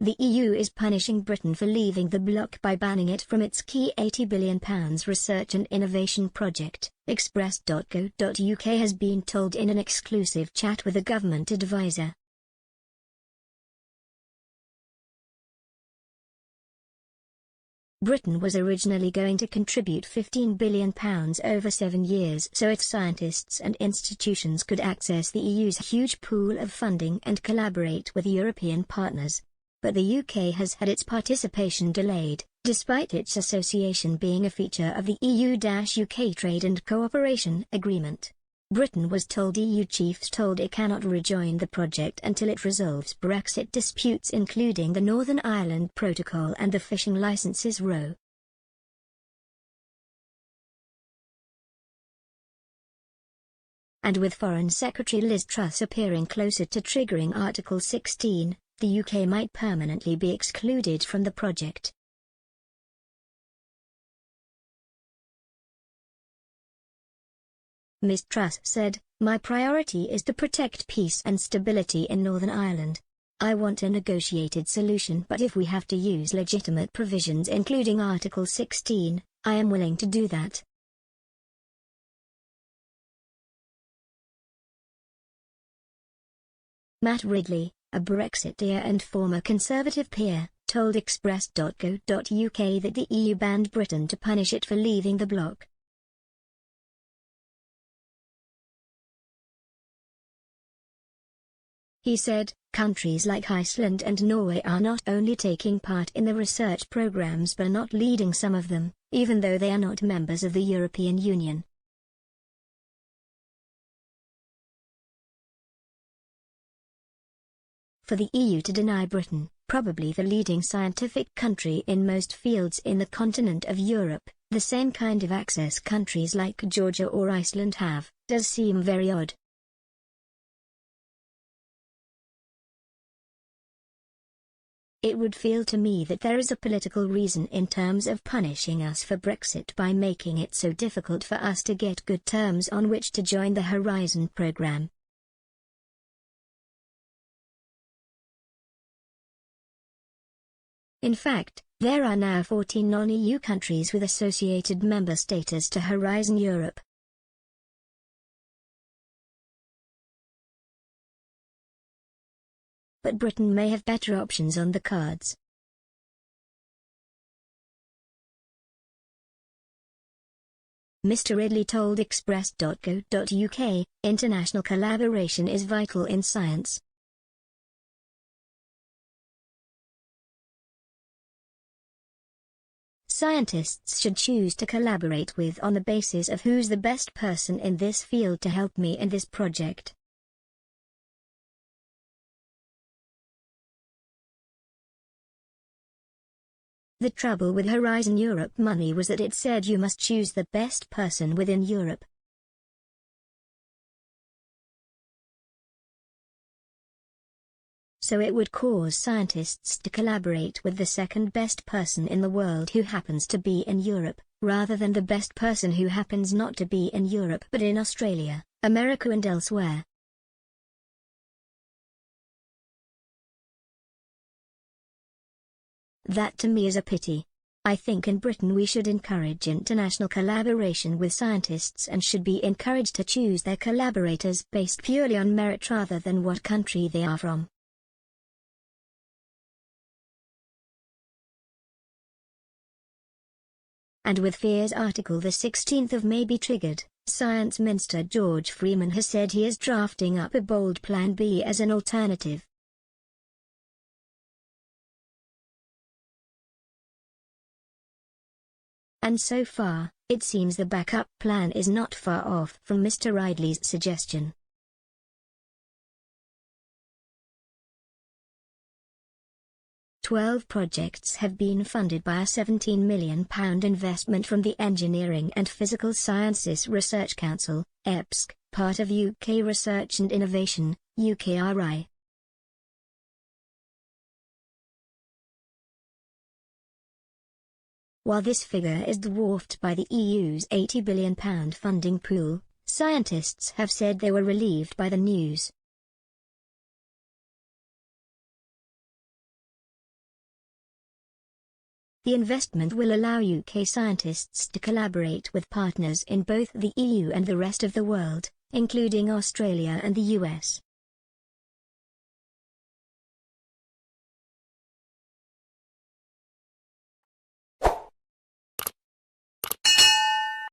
The EU is punishing Britain for leaving the bloc by banning it from its key £80 billion research and innovation project, Express.co.uk has been told in an exclusive chat with a government advisor. Britain was originally going to contribute £15 billion over 7 years so its scientists and institutions could access the EU's huge pool of funding and collaborate with European partners. But the UK has had its participation delayed, despite its association being a feature of the EU-UK Trade and Cooperation Agreement. Britain was told EU chiefs told it cannot rejoin the project until it resolves Brexit disputes including the Northern Ireland Protocol and the fishing licences row. And with Foreign Secretary Liz Truss appearing closer to triggering Article 16, the UK might permanently be excluded from the project. Ms. Truss said, "My priority is to protect peace and stability in Northern Ireland. I want a negotiated solution, but if we have to use legitimate provisions including Article 16, I am willing to do that." Matt Ridley, a Brexiteer and former Conservative peer, told Express.co.uk that the EU banned Britain to punish it for leaving the bloc. He said, "Countries like Iceland and Norway are not only taking part in the research programs but not leading some of them, even though they are not members of the European Union." For the EU to deny Britain, probably the leading scientific country in most fields in the continent of Europe, the same kind of access countries like Georgia or Iceland have, does seem very odd. It would feel to me that there is a political reason in terms of punishing us for Brexit by making it so difficult for us to get good terms on which to join the Horizon program. In fact, there are now 14 non-EU countries with associated member status to Horizon Europe. But Britain may have better options on the cards. Mr. Ridley told Express.co.uk, "International collaboration is vital in science. Scientists should choose to collaborate with on the basis of who's the best person in this field to help me in this project." The trouble with Horizon Europe money was that it said you must choose the best person within Europe. So it would cause scientists to collaborate with the second best person in the world who happens to be in Europe, rather than the best person who happens not to be in Europe but in Australia, America and elsewhere. That to me is a pity. I think in Britain we should encourage international collaboration with scientists and should be encouraged to choose their collaborators based purely on merit rather than what country they are from. And with fears Article the 16th of May be triggered, Science Minister George Freeman has said he is drafting up a bold Plan B as an alternative. And so far, it seems the backup plan is not far off from Mr. Ridley's suggestion. "12 projects have been funded by a £17 million investment from the Engineering and Physical Sciences Research Council, EPSC, part of UK Research and Innovation, UKRI. While this figure is dwarfed by the EU's £80 billion funding pool, scientists have said they were relieved by the news. The investment will allow UK scientists to collaborate with partners in both the EU and the rest of the world, including Australia and the US.